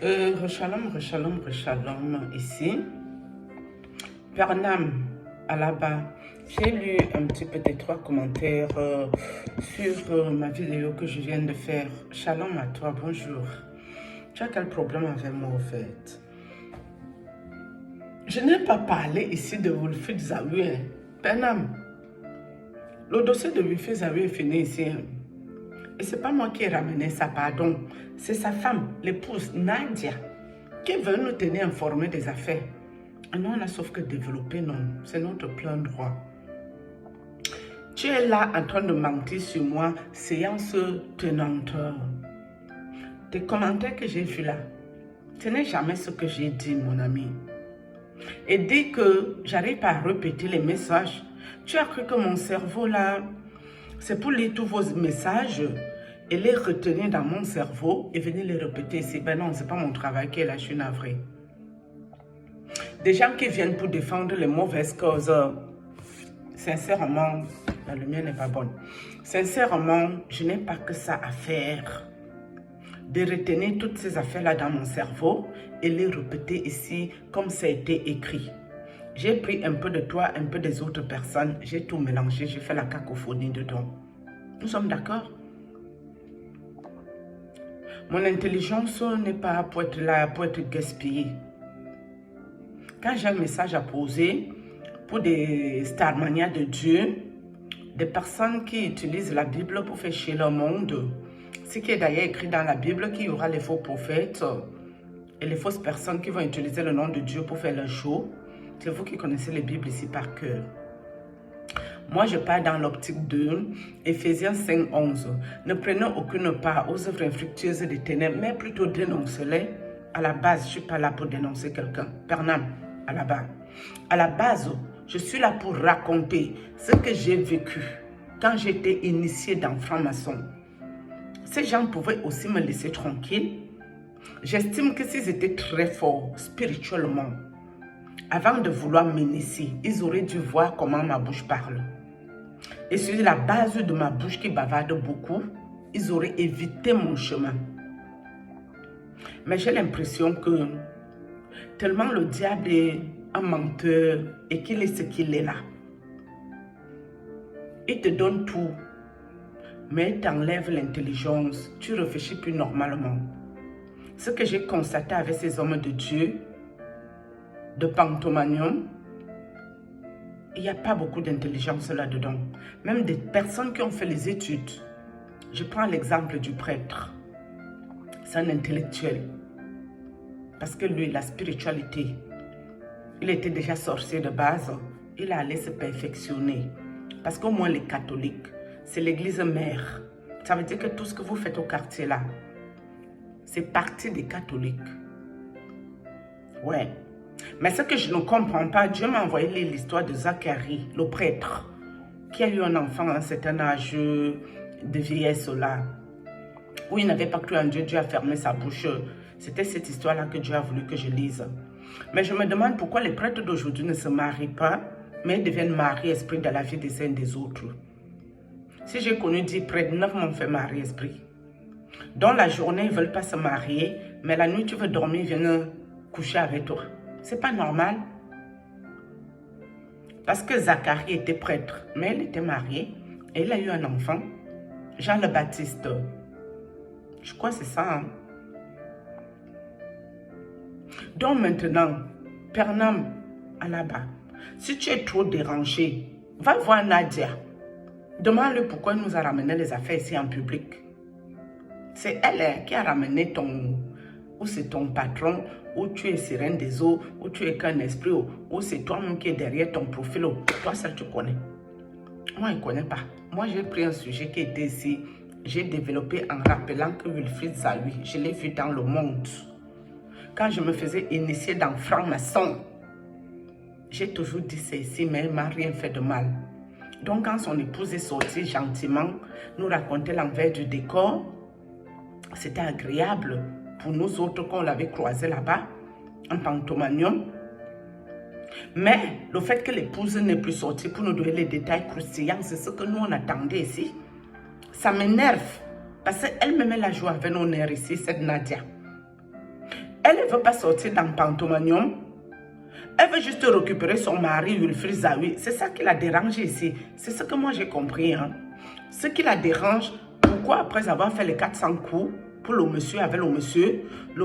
Shalom, ici. Pernam, à la bas. J'ai lu un petit peu des 3 commentaires sur ma vidéo que je viens de faire. Shalom à toi, bonjour. Tu as quel problème avec moi au fait? Je n'ai pas parlé ici de Wilfried Zawi. Pernam, le dossier de Wilfried Zawi est fini ici. Et c'est pas moi qui ai ramené ça, pardon. C'est sa femme, l'épouse Nadia, qui veut nous tenir informés des affaires. Et nous, on n'a sauf que développé, non. C'est notre plein droit. Tu es là en train de mentir sur moi, séance tenante. Tes commentaires que j'ai vus là, ce n'est jamais ce que j'ai dit, mon ami. Et dès que j'arrive pas à répéter les messages, tu as cru que mon cerveau là, c'est pour lire tous vos messages et les retenir dans mon cerveau et venir les répéter ici. Ben non, c'est pas mon travail qui est là, je suis navrée. Des gens qui viennent pour défendre les mauvaises causes, sincèrement, la lumière n'est pas bonne. Sincèrement, je n'ai pas que ça à faire. De retenir toutes ces affaires-là dans mon cerveau et les répéter ici comme ça a été écrit. J'ai pris un peu de toi, un peu des autres personnes, j'ai tout mélangé, j'ai fait la cacophonie dedans. Nous sommes d'accord? Mon intelligence n'est pas pour être là, pour être gaspillée. Quand j'ai un message à poser pour des starmania de Dieu, des personnes qui utilisent la Bible pour faire chier le monde, ce qui est d'ailleurs écrit dans la Bible, qu'il y aura les faux prophètes et les fausses personnes qui vont utiliser le nom de Dieu pour faire leur show. C'est vous qui connaissez les Bibles ici par cœur. Moi, je pars dans l'optique de Éphésiens 5, 11. Ne prenez aucune part aux œuvres infructueuses des ténèbres, mais plutôt dénoncez-les. À la base, je ne suis pas là pour dénoncer quelqu'un. Pernam, à la base. À la base, je suis là pour raconter ce que j'ai vécu quand j'étais initiée dans franc-maçon. Ces gens pouvaient aussi me laisser tranquille. J'estime que s'ils étaient très forts spirituellement, avant de vouloir m'initier, ils auraient dû voir comment ma bouche parle. Et sur la base de ma bouche qui bavarde beaucoup, ils auraient évité mon chemin. Mais j'ai l'impression que tellement le diable est un menteur et qu'il est ce qu'il est là, il te donne tout, mais il t'enlève l'intelligence, tu réfléchis plus normalement. Ce que j'ai constaté avec ces hommes de Dieu, de Pantomanium, il n'y a pas beaucoup d'intelligence là-dedans. Même des personnes qui ont fait les études. Je prends l'exemple du prêtre. C'est un intellectuel. Parce que lui, la spiritualité, il était déjà sorcier de base. Il allait se perfectionner. Parce qu'au moins les catholiques, c'est l'église mère. Ça veut dire que tout ce que vous faites au quartier là, c'est partie des catholiques. Ouais. Mais ce que je ne comprends pas, Dieu m'a envoyé l'histoire de Zacharie, le prêtre, qui a eu un enfant à un certain âge de vieillesse là, où il n'avait pas cru en Dieu, Dieu a fermé sa bouche. C'était cette histoire-là que Dieu a voulu que je lise. Mais je me demande pourquoi les prêtres d'aujourd'hui ne se marient pas, mais deviennent mari-esprit dans la vie des uns et des autres. Si j'ai connu 10 prêtres, 9 m'ont fait mari-esprit. Dans la journée, ils ne veulent pas se marier, mais la nuit, tu veux dormir, ils viennent coucher avec toi. C'est pas normal. Parce que Zacharie était prêtre, mais il était marié et il a eu un enfant, Jean le Baptiste. Je crois que c'est ça. Hein? Donc maintenant, Pernam, à la bas, si tu es trop dérangé, va voir Nadia. Demande-lui pourquoi elle nous a ramené les affaires ici en public. C'est elle qui a ramené ton... Ou c'est ton patron, ou tu es sirène des eaux, ou tu es qu'un esprit, ou c'est toi-même qui est derrière ton profil. Toi, ça tu connais. Moi, je ne connais pas. Moi, j'ai pris un sujet qui était ici. J'ai développé en rappelant que Wilfried Zawi, je l'ai vu dans le monde. Quand je me faisais initier dans franc-maçon, j'ai toujours dit c'est ici, mais il ne m'a rien fait de mal. Donc, quand son épouse est sortie gentiment, nous raconter l'envers du décor, c'était agréable pour nous autres qu'on l'avait croisé là-bas, en Pantomanium. Mais le fait que l'épouse n'est plus sortie pour nous donner les détails croustillants, c'est ce que nous on attendait ici. Ça m'énerve, parce qu'elle-même elle a joué avec nos nerfs ici, cette Nadia. Elle ne veut pas sortir dans Pantomanium. Elle veut juste récupérer son mari, Wilfried Zawi. C'est ça qui la dérange ici. C'est ce que moi j'ai compris. Hein. Ce qui la dérange, pourquoi après avoir fait les 400 coups pour le monsieur avec le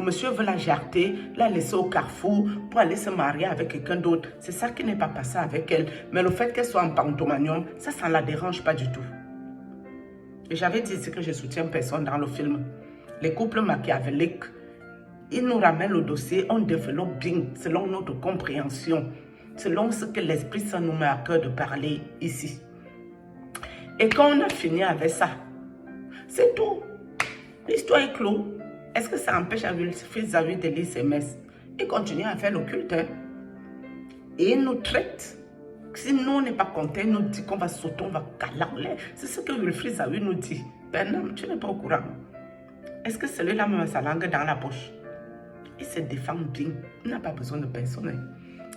monsieur veut la jarter, la laisser au carrefour pour aller se marier avec quelqu'un d'autre. C'est ça qui n'est pas passé avec elle. Mais le fait qu'elle soit en Pantomanium, ça ne la dérange pas du tout. Et j'avais dit ici que je soutiens personne dans le film. Les couples machiavéliques, ils nous ramènent le dossier, on développe bien selon notre compréhension, selon ce que l'Esprit Saint nous met à cœur de parler ici. Et quand on a fini avec ça, c'est tout. L'histoire est close. Est-ce que ça empêche à Wilfried Zawi de lire ses messes? Il continue à faire le culte. Hein? Et il nous traite. Si nous, on n'est pas content, il nous dit qu'on va sauter, on va caler. C'est ce que Wilfried Zawi nous dit. Bernard, tu n'es pas au courant. Est-ce que celui-là met sa langue dans la poche? Il se défend bien. Il n'a pas besoin de personne.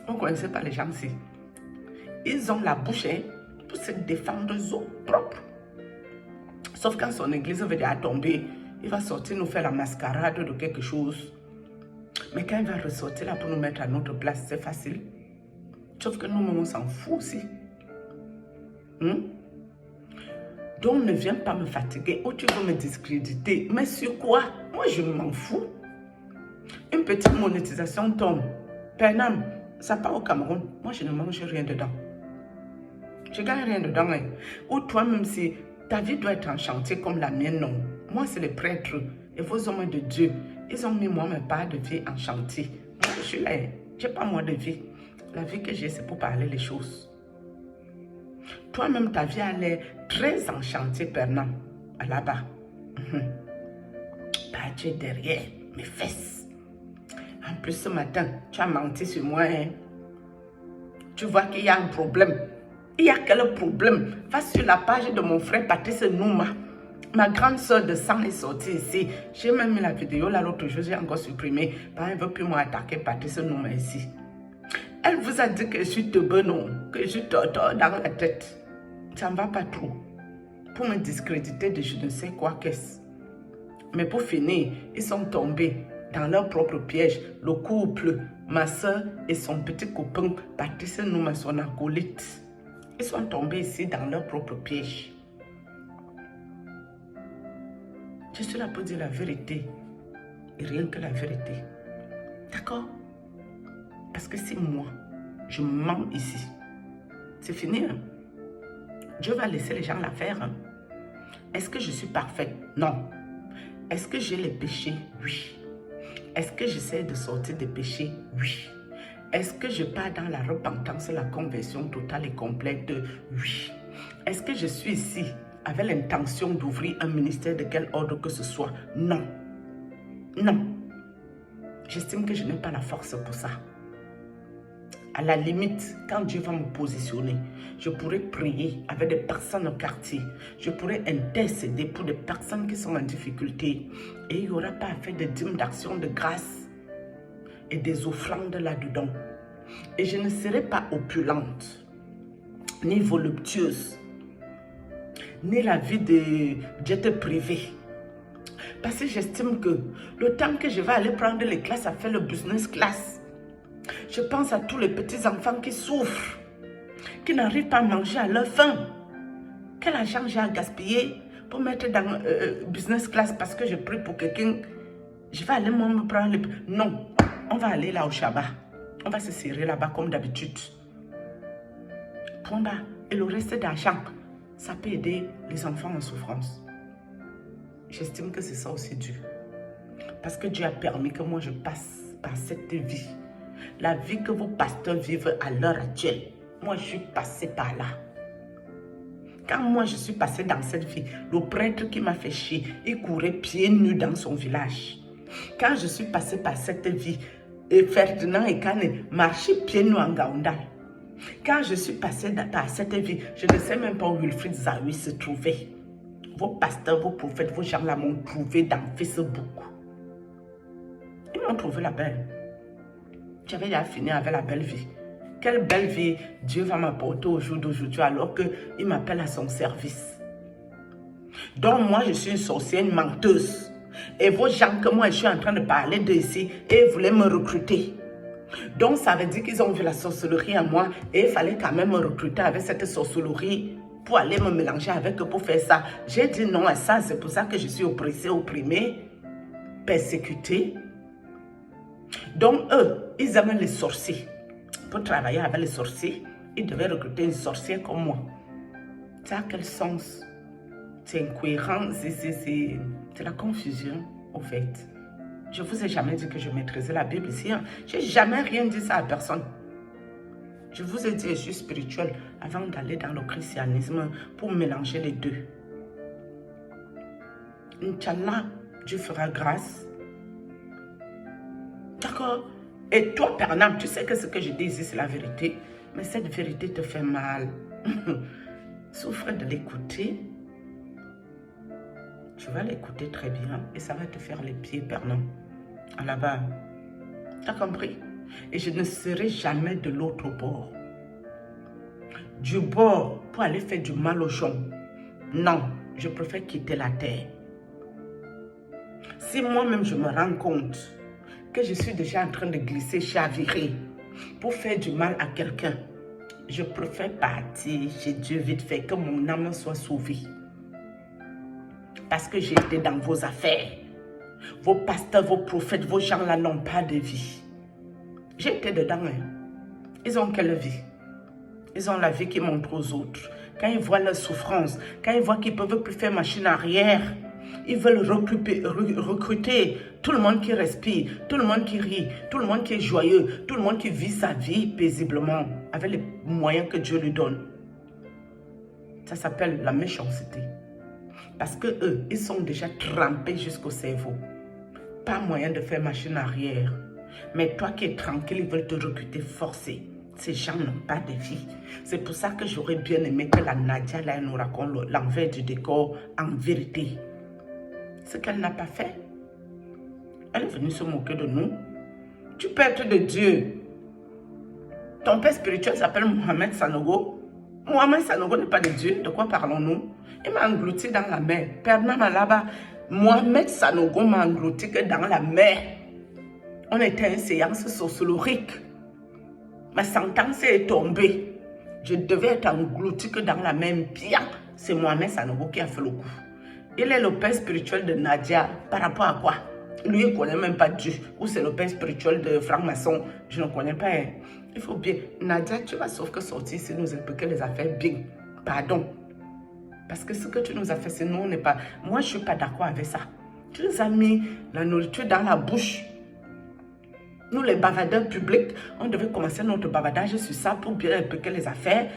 On ne connaissait pas les gens ici. Ils ont la bouche pour se défendre eux propres. Sauf quand son église veut dire tomber, il va sortir nous faire la mascarade de quelque chose. Mais quand il va ressortir là pour nous mettre à notre place, c'est facile. Sauf que nous, on s'en fout aussi. Donc, ne viens pas me fatiguer. Ou tu veux me discréditer. Mais sur quoi? Moi, je m'en fous. Une petite monétisation tombe. Pernam, ça part au Cameroun. Moi, je ne mange rien dedans. Je gagne rien dedans. Hein. Ou toi-même, si ta vie doit être en chantier comme la mienne, non. Moi, c'est les prêtres et vos hommes de Dieu. Ils ont mis moi, mes parts de vie en chantier. Moi, je suis là. Je n'ai pas moi de vie. La vie que j'ai, c'est pour parler les choses. Toi-même, ta vie a l'air très en chantier, Pernam. Là-bas. Bah, tu es derrière mes fesses. En plus, ce matin, tu as menti sur moi. Hein? Tu vois qu'il y a un problème. Il y a quel problème? Va sur la page de mon frère Patrice Nouma. Ma grande soeur de sang est sortie ici. J'ai même mis la vidéo là l'autre jour, j'ai encore supprimé. Elle ne veut plus m'attaquer Patrice Nouma ici. Elle vous a dit que je suis teubeux, non? Que je suis tortor dans la tête. Ça ne va pas trop. Pour me discréditer de je ne sais quoi qu'est-ce. Mais pour finir, ils sont tombés dans leur propre piège. Le couple, ma soeur et son petit copain, Patrice Nouma, son acolyte. Ils sont tombés ici dans leur propre piège. Je suis là pour dire la vérité. Et rien que la vérité. D'accord? Parce que si moi, je mens ici, c'est fini. Hein? Dieu va laisser les gens la faire. Hein? Est-ce que je suis parfaite? Non. Est-ce que j'ai les péchés? Oui. Est-ce que j'essaie de sortir des péchés? Oui. Est-ce que je pars dans la repentance, la conversion totale et complète? Oui. Est-ce que je suis ici avec l'intention d'ouvrir un ministère de quel ordre que ce soit? Non. Non. J'estime que je n'ai pas la force pour ça. À la limite, quand Dieu va me positionner, je pourrais prier avec des personnes au quartier. Je pourrais intercéder pour des personnes qui sont en difficulté. Et il n'y aura pas à faire de dîmes d'action de grâce et des offrandes là-dedans. Et je ne serai pas opulente, ni voluptueuse, ni la vie de jet privé. Parce que j'estime que le temps que je vais aller prendre les classes à faire le business class, je pense à tous les petits-enfants qui souffrent, qui n'arrivent pas à manger à leur faim. Quel argent j'ai à gaspiller pour mettre dans business class parce que je prie pour quelqu'un? Je vais aller moi me prendre les... Non, on va aller là au Shabbat. On va se serrer là-bas comme d'habitude. Point bas. Et le reste d'argent, ça peut aider les enfants en souffrance. J'estime que c'est ça aussi Dieu. Parce que Dieu a permis que moi je passe par cette vie. La vie que vos pasteurs vivent à l'heure actuelle. Moi, je suis passée par là. Quand moi, je suis passée dans cette vie, le prêtre qui m'a fait chier, il courait pieds nus dans son village. Quand je suis passée par cette vie, Ferdinand et Kane marchaient pieds nus en Gaoundal. Quand je suis passée par cette vie, je ne sais même pas où Wilfried Zawi se trouvait. Vos pasteurs, vos prophètes, vos gens là m'ont trouvé dans Facebook. Ils m'ont trouvé la belle. J'avais déjà fini avec la belle vie. Quelle belle vie Dieu va m'apporter au jour d'aujourd'hui alors qu'il m'appelle à son service. Donc moi, je suis une sorcière, une menteuse. Et vos gens que moi je suis en train de parler de ici, et ils voulaient me recruter. Donc ça veut dire qu'ils ont vu la sorcellerie en moi et il fallait quand même me recruter avec cette sorcellerie pour aller me mélanger avec eux pour faire ça. J'ai dit non à ça, c'est pour ça que je suis oppressée, opprimée, persécutée. Donc eux, ils aiment les sorciers. Pour travailler avec les sorciers, ils devaient recruter une sorcière comme moi. Ça a quel sens? C'est incohérent, c'est la confusion, au fait. Je ne vous ai jamais dit que je maîtrisais la Bible ici. Hein. Je n'ai jamais rien dit ça à personne. Je vous ai dit, je suis spirituel avant d'aller dans le christianisme pour mélanger les deux. Inch'Allah, Dieu fera grâce. D'accord? Et toi, Pernam, tu sais que ce que je dis ici, c'est la vérité. Mais cette vérité te fait mal. Souffre de l'écouter. Tu vas l'écouter très bien et ça va te faire les pieds, Pernam. Là-bas. T'as compris? Et je ne serai jamais de l'autre bord. Du bord pour aller faire du mal aux gens. Non, je préfère quitter la terre. Si moi-même je me rends compte que je suis déjà en train de glisser, chavirer pour faire du mal à quelqu'un, je préfère partir chez Dieu vite fait, que mon âme soit sauvée. Parce que j'ai été dans vos affaires. Vos pasteurs, vos prophètes, vos gens là n'ont pas de vie. J'ai été dedans. Hein. Ils ont quelle vie? Ils ont la vie qu'ils montrent aux autres. Quand ils voient leur souffrance, quand ils voient qu'ils ne peuvent plus faire machine arrière, ils veulent recruter tout le monde qui respire, tout le monde qui rit, tout le monde qui est joyeux, tout le monde qui vit sa vie paisiblement avec les moyens que Dieu lui donne. Ça s'appelle la méchanceté. Parce que eux, ils sont déjà trempés jusqu'au cerveau. Pas moyen de faire machine arrière. Mais toi qui es tranquille, ils veulent te recruter forcé. Ces gens n'ont pas de vie. C'est pour ça que j'aurais bien aimé que la Nadia là, nous raconte l'envers du décor en vérité. Ce qu'elle n'a pas fait. Elle est venue se moquer de nous. Tu peux être de Dieu. Ton père spirituel s'appelle Mohamed Sanogo. Mohamed Sanogo n'est pas de Dieu. De quoi parlons-nous? Il m'a englouti dans la mer. Père Nama là-bas, Mohamed Sanogo m'a englouti que dans la mer. On était à une séance sociologique. Ma sentence est tombée. Je devais être englouti que dans la même bien. C'est Mohamed Sanogo qui a fait le coup. Il est le père spirituel de Nadia. Par rapport à quoi? Lui, il ne connaît même pas Dieu. Ou c'est le père spirituel de franc-maçon. Je ne connais pas. Hein. Il faut bien. Nadia, tu vas sauf que sortir ici nous expliquer les affaires bien. Pardon. Parce que ce que tu nous as fait, c'est nous, on n'est pas... Moi, je ne suis pas d'accord avec ça. Tu nous as mis la nourriture dans la bouche. Nous, les bavardeurs publics, on devait commencer notre bavardage sur ça pour bien expliquer les affaires.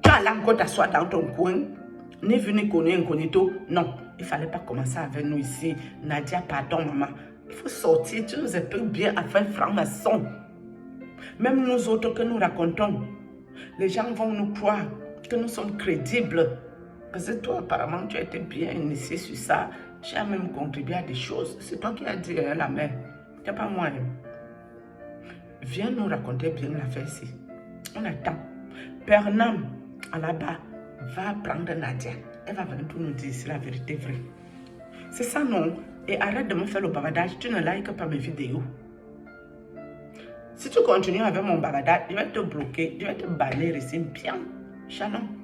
Tu as encore t'asseoir dans ton coin. Ni vu ni connu incognito. Non, il ne fallait pas commencer avec nous ici. Nadia, pardon, maman. Il faut sortir. Tu nous expliques bien à faire franc-maçon. Même nous autres que nous racontons, les gens vont nous croire que nous sommes crédibles. Parce que toi, apparemment, tu as été bien initié sur ça. Tu as même contribué à des choses. C'est toi qui as dit la mère. Ce n'est pas moi. Viens nous raconter bien l'affaire ici. On attend. Père Nam, là-bas, va prendre Nadia. Elle va venir pour nous dire si la vérité est vraie. C'est ça, non? Et arrête de me faire le bavardage. Tu ne likes pas mes vidéos. Si tu continues avec mon bavardage, je vais te bloquer. Je vais te bannir ici. Bien. Shalom.